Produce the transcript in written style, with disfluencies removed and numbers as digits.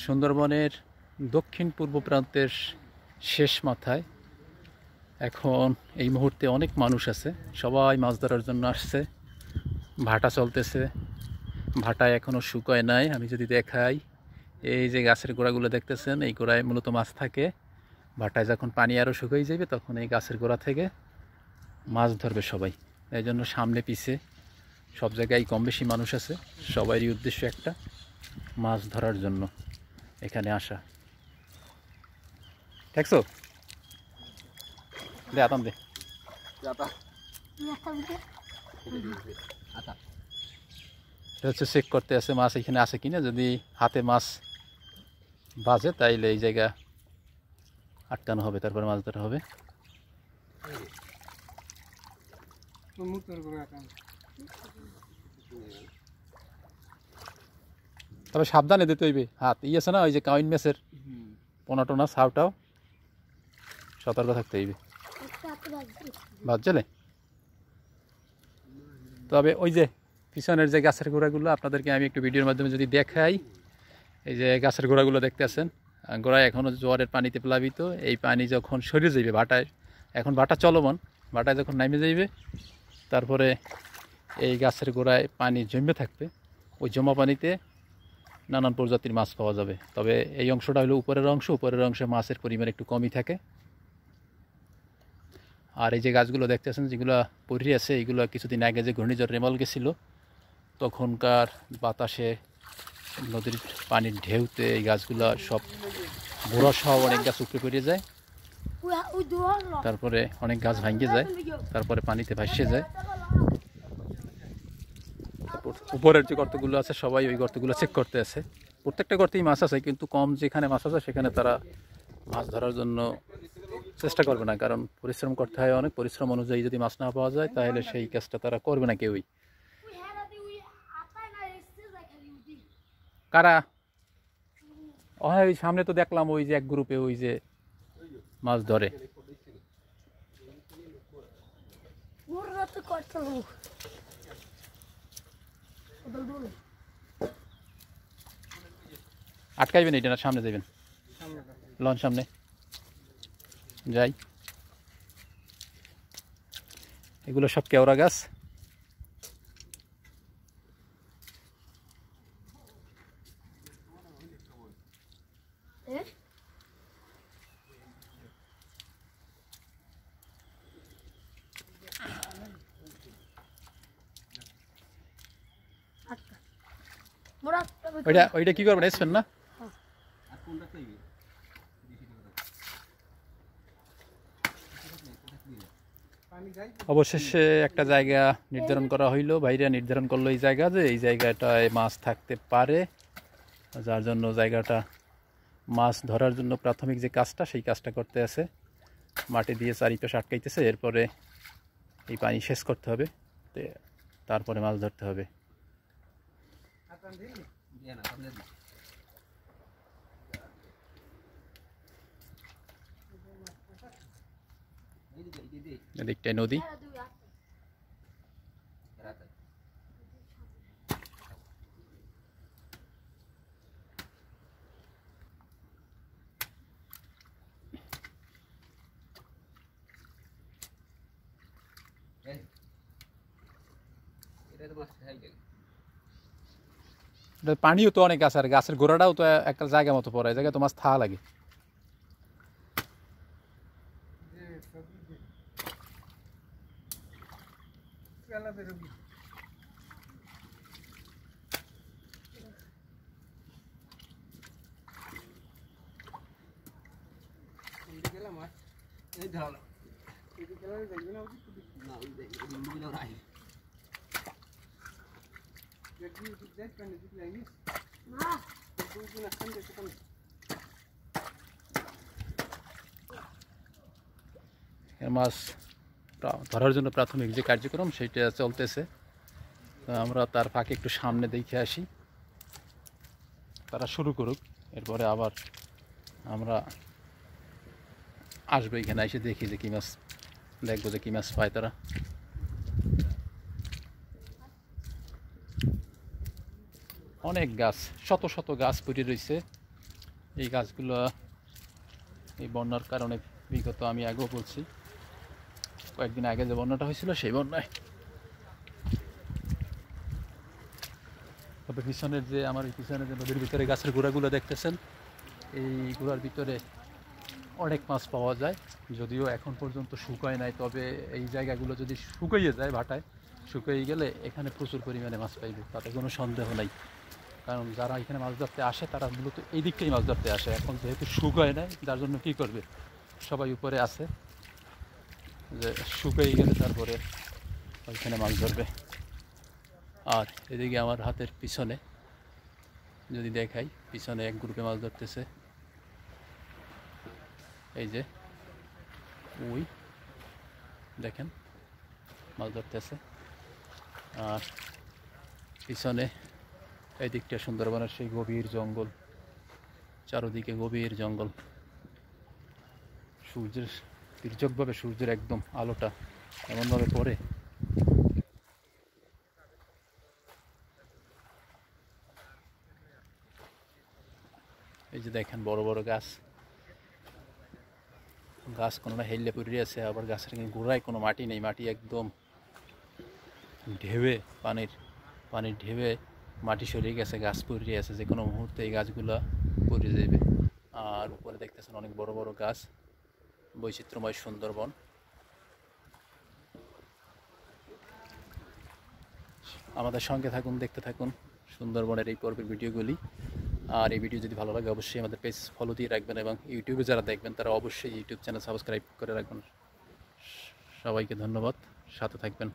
সুন্দরবনের দক্ষিণ পূর্ব প্রান্তের শেষ মাথায় এখন এই মুহূর্তে অনেক মানুষ আছে, সবাই মাছ ধরার জন্য আসছে। ভাটা চলতেছে, ভাটায় এখনও শুকায় নাই। আমি যদি দেখাই, এই যে গাছের গোড়াগুলো দেখতেছেন, এই গোড়ায় মূলত মাছ থাকে। ভাটায় যখন পানি আরও শুকিয়ে যাবে তখন এই গাছের গোড়া থেকে মাছ ধরবে সবাই। এই জন্য সামনে পিছে সব জায়গায় কম বেশি মানুষ আছে, সবারই উদ্দেশ্য একটা, মাছ ধরার জন্য এখানে আসা। দেখছো দে আতাম দে হচ্ছে চেক করতে আছে মাছ এখানে আছে কিনা। যদি হাতে মাছ বাজে তাইলে এই জায়গা আটকানো হবে, তারপরে মাছ ধরা হবে। তবে সাবধানে দিতে হইবে, হাত আছে না ওই যে কাউইন মেসের পোনাটোনা সাউটাও সতর্ক থাকতে হইবে, বাজলে। তবে ওই যে পিছনের যে গাছের গোড়াগুলো আপনাদেরকে আমি একটু ভিডিওর মাধ্যমে যদি দেখাই, এই যে গাছের গোড়াগুলো দেখতে আছেন, গোড়ায় এখনও জোয়ারের পানিতে প্লাবিত। এই পানি যখন সরে যাইবে ভাটায়, এখন ভাটা চলমান, ভাটায় যখন নামে যাইবে তারপরে এই গাছের গোড়ায় পানি জমে থাকবে। ওই জমা পানিতে নানান প্রজাতির মাছ পাওয়া যাবে। তবে এই অংশটা হলো উপরের অংশে মাছের পরিমাণ একটু কমই থাকে। আর এই যে গাছগুলো দেখতেছেন যেগুলো পড়ে আছে, এইগুলো কিছুদিন আগে যে ঘূর্ণিঝড় রেমাল গেছিল তখনকার বাতাসে, নদীর পানির ঢেউতে এই গাছগুলো সব গোড়া সহ অনেক গাছ উপড়ে পড়ে যায়, তারপরে অনেক গাছ ভাঙে যায়, তারপরে পানিতে ভাসিয়ে যায়। উপরের যে গর্তগুলো আছে সবাই ওই গর্তগুলো চেক করতে আছে। প্রত্যেকটা গর্তেই মাছ আছে, কিন্তু কম যেখানে মাছ আছে সেখানে তারা মাছ ধরার জন্য চেষ্টা করবে না, কারণ পরিশ্রম করতে হয় অনেক। পরিশ্রম অনুযায়ী যদি মাছ না পাওয়া যায় তাহলে সেই কাজটা তারা করবে না কেউই। কারা ওই সামনে তো দেখলাম ওই যে এক গ্রুপে ওই যে মাছ ধরে। আটকাইবেন এটা না, সামনে যাবেন, লন সামনে যাই। এগুলো সব কেওড়া গাছ। ওইটা কি করবেন, এসবেন না? অবশেষে একটা জায়গা নির্ধারণ করা হইলো, বাইরে নির্ধারণ করলো এই জায়গা, যে এই জায়গাটায় মাছ থাকতে পারে, যার জন্য জায়গাটা মাছ ধরার জন্য প্রাথমিক যে কাজটা সেই কাজটা করতে আছে। মাটি দিয়ে চারিপাশে আটকাইতেছে, এরপরে এই পানি শেষ করতে হবে, তারপরে মাছ ধরতে হবে। এদিকটায় নদী, পানিও তো অনেক আছে, আর গাছের গোড়াটাও তো একটা জায়গা মতো পড়ে, জায়গায় তো মাছ থা লাগে। মাছ ধরার জন্য প্রাথমিক যে কার্যক্রম সেটা চলতেছে, আমরা তার ফাঁকে একটু সামনে দেখে আসি, তারা শুরু করুক, এরপরে আবার আমরা আসবো এখানে, এসে দেখি যে কী মাছ, দেখবো যে কী মাছ পায় তারা। অনেক গাছ, শত শত গাছ পড়ে রয়েছে, এই গাছগুলো এই বন্যার কারণে বিগত আমি আগেও বলছি, কয়েকদিন আগে যে বন্যাটা হয়েছিল সেই বন্যায়। তবে পিছনের যে আমার এই পিছনে যে নদীর ভিতরে গাছের গোড়াগুলো দেখতেছেন, এই গোড়ার ভিতরে অনেক মাছ পাওয়া যায়। যদিও এখন পর্যন্ত শুকায় নাই, তবে এই জায়গাগুলো যদি শুকাইয়ে যায়, ভাটায় শুকিয়ে গেলে এখানে প্রচুর পরিমাণে মাছ পাইবে, তাতে কোনো সন্দেহ নাই। কারণ যারা এখানে মাছ ধরতে আসে তারা মূলত এই দিক থেকেই মাছ ধরতে আসে। এখন যেহেতু শুকায় নাই, যার জন্য কী করবে, সবাই উপরে আছে, যে শুকিয়ে গেলে তারপরে ওইখানে মাছ ধরবে। আর এদিকে আমার হাতের পিছনে যদি দেখাই, পিছনে এক গ্রুপে মাছ ধরতেছে। এই যে ওই দেখেন মাছ ধরতেছে। আর পিছনে এই দিকটা সুন্দরবনের সেই গভীর জঙ্গল, চারদিকে গভীর জঙ্গল। সূর্যের তির্যকভাবে সূর্যের একদম আলোটা এমনভাবে পড়ে, এই যে দেখেন বড় বড় গাছ, গাছ কোনোটা হেললে পড়ে আছে, আবার গাছের গোড়ায় কোনো মাটি নেই, মাটি একদম ঢেউয়ে পানির ঢেউয়ে মাটি সরিয়ে গেছে, গাছ পড়ে আছে, যে কোনো মুহূর্তে এই গাছগুলো পড়ে যাবে। আর উপরে দেখতেছেন অনেক বড় বড় গাছ, বৈচিত্র্যময় সুন্দরবন। আমাদের সঙ্গে থাকুন, দেখতে থাকুন সুন্দরবনের এই পর্বের ভিডিওগুলি। আর এই ভিডিও যদি ভালো লাগে অবশ্যই আমাদের পেজ ফলো দিয়ে রাখবেন, এবং ইউটিউবে যারা দেখবেন তারা অবশ্যই ইউটিউব চ্যানেল সাবস্ক্রাইব করে রাখবেন। সবাইকে ধন্যবাদ, সাথে থাকবেন।